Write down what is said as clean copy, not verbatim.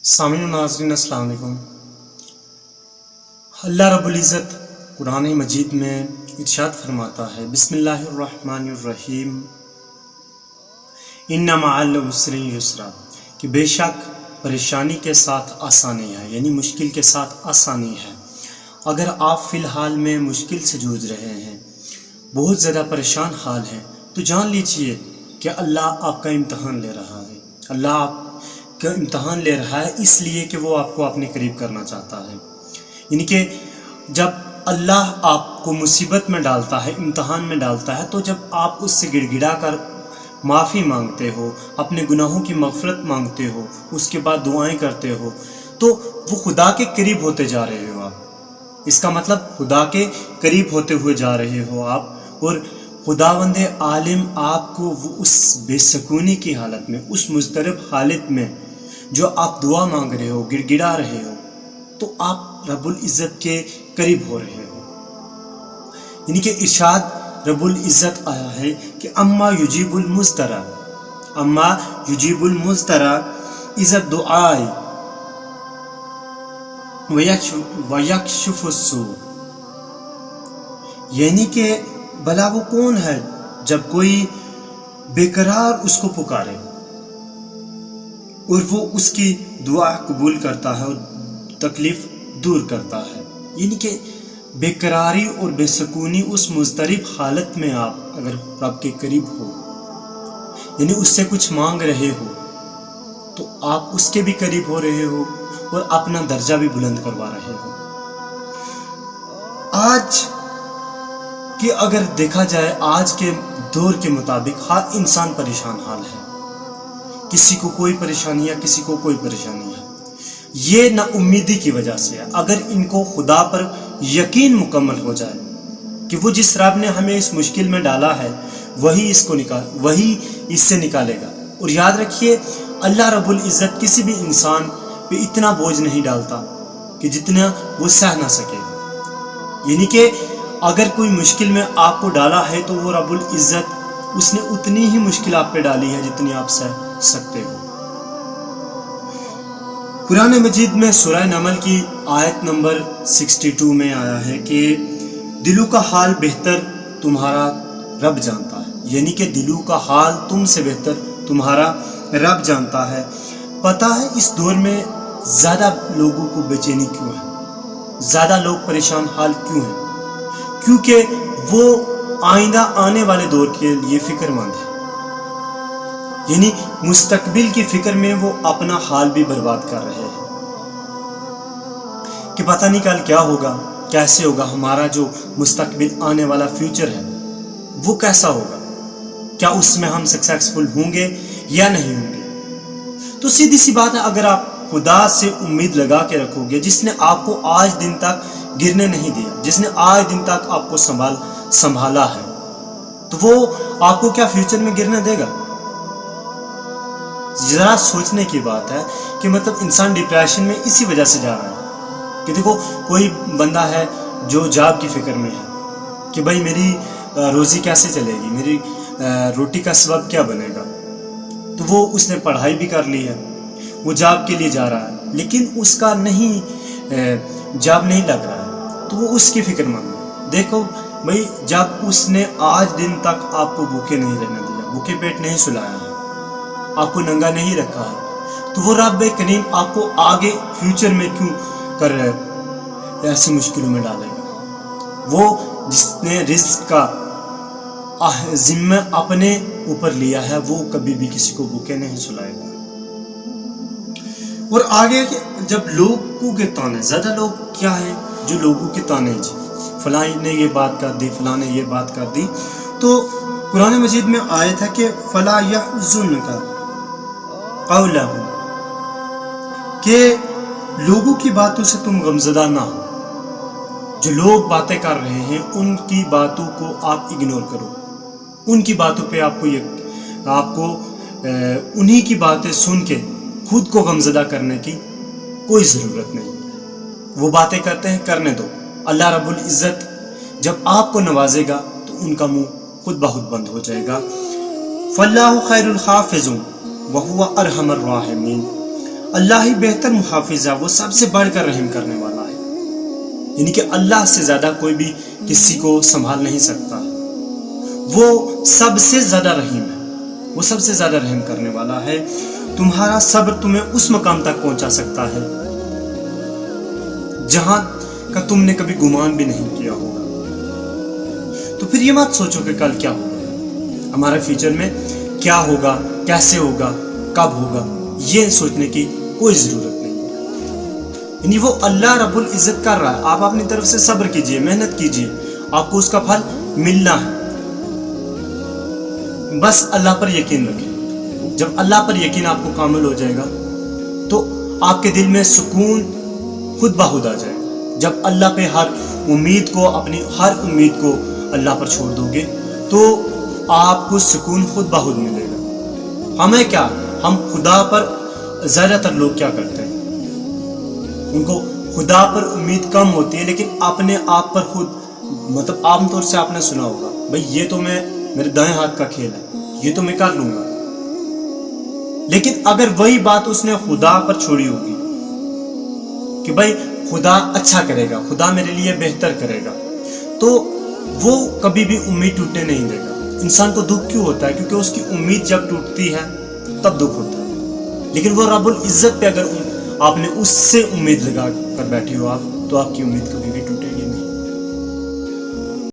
سامعین و ناظرین السلام علیکم۔ اللہ رب العزت قرآن مجید میں ارشاد فرماتا ہے، بسم اللہ الرحمن الرحیم، ان مع العسر یسرا، کہ بے شک پریشانی کے ساتھ آسانی ہے، یعنی مشکل کے ساتھ آسانی ہے۔ اگر آپ فی الحال میں مشکل سے جوجھ رہے ہیں، بہت زیادہ پریشان حال ہیں، تو جان لیجئے کہ اللہ آپ کا امتحان لے رہا ہے۔ اللہ آپ کا امتحان لے رہا ہے اس لیے کہ وہ آپ کو اپنے قریب کرنا چاہتا ہے۔ یعنی کہ جب اللہ آپ کو مصیبت میں ڈالتا ہے، امتحان میں ڈالتا ہے، تو جب آپ اس سے گڑ گڑا کر معافی مانگتے ہو، اپنے گناہوں کی مغفرت مانگتے ہو، اس کے بعد دعائیں کرتے ہو، تو وہ خدا کے قریب ہوتے جا رہے ہو آپ۔ اس کا مطلب خدا کے قریب ہوتے ہوئے جا رہے ہو آپ، اور خداوند عالم آپ کو وہ اس بے سکونی کی حالت میں، اس مضطرب حالت میں جو آپ دعا مانگ رہے ہو، گڑ گڑا رہے ہو، تو آپ رب العزت کے قریب ہو رہے ہو۔ یعنی کہ ارشاد رب العزت آیا ہے کہ اما یجیب المضطر، اما یجیب المضطر اذا الدعاء ویکشف السوء، یعنی کہ بھلا وہ کون ہے جب کوئی بے قرار اس کو پکارے اور وہ اس کی دعا قبول کرتا ہے اور تکلیف دور کرتا ہے۔ یعنی کہ بے قراری اور بے سکونی اس مضطرب حالت میں آپ اگر رب کے قریب ہو، یعنی اس سے کچھ مانگ رہے ہو، تو آپ اس کے بھی قریب ہو رہے ہو اور اپنا درجہ بھی بلند کروا رہے ہو۔ آج کہ اگر دیکھا جائے، آج کے دور کے مطابق ہر انسان پریشان حال ہے، کسی کو کوئی پریشانی ہے، کسی کو کوئی پریشانی ہے۔ یہ نا امیدی کی وجہ سے ہے۔ اگر ان کو خدا پر یقین مکمل ہو جائے کہ وہ جس رب نے ہمیں اس مشکل میں ڈالا ہے وہی اس سے نکالے گا۔ اور یاد رکھیے، اللہ رب العزت کسی بھی انسان پہ اتنا بوجھ نہیں ڈالتا کہ جتنا وہ سہ نہ سکے۔ یعنی کہ اگر کوئی مشکل میں آپ کو ڈالا ہے تو وہ رب العزت اس نے اتنی ہی مشکل آپ پہ ڈالی ہے جتنی آپ سہ سکتے ہو۔ قرآن مجید میں سورہ نمل کی آیت نمبر 62 میں آیا ہے کہ دلوں کا حال بہتر تمہارا رب جانتا ہے، یعنی کہ دلوں کا حال تم سے بہتر تمہارا رب جانتا ہے۔ پتہ ہے اس دور میں زیادہ لوگوں کو بے چینی کیوں ہے، زیادہ لوگ پریشان حال کیوں ہیں؟ کیونکہ وہ آئندہ آنے والے دور کے لیے فکر مند ہے، یعنی مستقبل کی فکر میں وہ اپنا حال بھی برباد کر رہے ہیں کہ پتہ نہیں کل کیا ہوگا، کیسے ہوگا، ہمارا جو مستقبل آنے والا فیوچر ہے وہ کیسا ہوگا، کیا اس میں ہم سکسیسفل ہوں گے یا نہیں ہوں گے۔ تو سیدھی سی بات ہے، اگر آپ خدا سے امید لگا کے رکھو گے، جس نے آپ کو آج دن تک گرنے نہیں دیا، جس نے آج دن تک آپ کو سنبھالا ہے، تو وہ آپ کو کیا فیوچر میں گرنے دے گا؟ ذرا سوچنے کی بات ہے کہ مطلب انسان ڈپریشن میں اسی وجہ سے جا رہا ہے کہ دیکھو کوئی بندہ ہے جو جاب کی فکر میں ہے کہ بھائی میری روزی کیسے چلے گی، میری روٹی کا سبب کیا بنے گا، تو وہ اس نے پڑھائی بھی کر لی ہے، وہ جاب کے لیے جا رہا ہے، لیکن اس کا جاب نہیں لگ رہا ہے، تو وہ اس کی فکر مند ہے۔ دیکھو بھائی، جب اس نے آج دن تک آپ کو بھوکے نہیں رہنے دیا، بھوکے پیٹ نہیں سلایا ہے، آپ کو ننگا نہیں رکھا ہے، تو وہ رب کریم آپ کو آگے فیوچر میں کیوں کر رہے ایسی مشکلوں میں ڈالے گا؟ وہ جس نے رزق کا ذمہ اپنے اوپر لیا ہے، وہ کبھی بھی کسی کو بھوکے نہیں سلائے گا۔ اور آگے جب لوگوں کے تانے، زیادہ لوگ کیا ہیں جو لوگوں کے تانے، جی فلاں نے یہ بات کر دی، فلاں نے یہ بات کر دی، تو قرآن مجید میں آیت ہے کہ فلا یحزنک قولہم، کہ لوگوں کی باتوں سے تم غمزدہ نہ ہو۔ جو لوگ باتیں کر رہے ہیں ان کی باتوں کو آپ اگنور کرو، ان کی باتوں پہ آپ کو انہی کی باتیں سن کے خود کو غمزدہ کرنے کی کوئی ضرورت نہیں۔ وہ باتیں کرتے ہیں، کرنے دو۔ اللہ رب العزت جب آپ کو نوازے گا تو ان کا منہ خود بخود بند ہو جائے گا۔ فاللہ خیر الحافظ وہو ارحم الراحمین، اللہ ہی بہتر محافظ ہے، وہ سب سے بڑھ کر رحم کرنے والا ہے. یعنی کہ اللہ سے زیادہ کوئی بھی کسی کو سنبھال نہیں سکتا. وہ سب سے زیادہ رحیم ہے، وہ سب سے زیادہ رحم کرنے والا ہے. تمہارا صبر تمہیں اس مقام تک پہنچا سکتا ہے جہاں کا تم نے کبھی گمان بھی نہیں کیا ہوگا. تو پھر یہ مت سوچو کہ کل کیا ہوگا، ہمارے فیوچر میں کیا ہوگا، کیسے ہوگا، کب ہوگا، یہ سوچنے کی کوئی ضرورت نہیں ہے. یعنی وہ اللہ رب العزت کر رہا ہے، آپ اپنی طرف سے صبر کیجئے، محنت کیجئے، آپ کو اس کا پھل ملنا ہے. بس اللہ پر یقین رکھیں. جب اللہ پر یقین آپ کو کامل ہو جائے گا تو آپ کے دل میں سکون خود بخود آ جائے گا. جب اللہ پہ ہر امید کو، اپنی ہر امید کو اللہ پر چھوڑ دو گے تو آپ کو سکون خود بخود ملے گا. ہمیں کیا، ہم خدا پر، زیادہ تر لوگ کیا کرتے ہیں، ان کو خدا پر امید کم ہوتی ہے، لیکن اپنے آپ پر خود، مطلب عام طور سے آپ نے سنا ہوگا بھائی یہ تو میرے دائیں ہاتھ کا کھیل ہے، یہ تو میں کر لوں گا. لیکن اگر وہی بات اس نے خدا پر چھوڑی ہوگی کہ بھائی خدا اچھا کرے گا، خدا میرے لیے بہتر کرے گا، تو وہ کبھی بھی امید ٹوٹنے نہیں دے گا. انسان کو دکھ کیوں ہوتا ہے؟ کیونکہ اس کی امید جب ٹوٹتی ہے تب دکھ ہوتا ہے. لیکن وہ رب العزت پہ اگر آپ نے اس سے امید لگا کر بیٹھے ہو آپ، تو آپ کی امید کبھی بھی ٹوٹے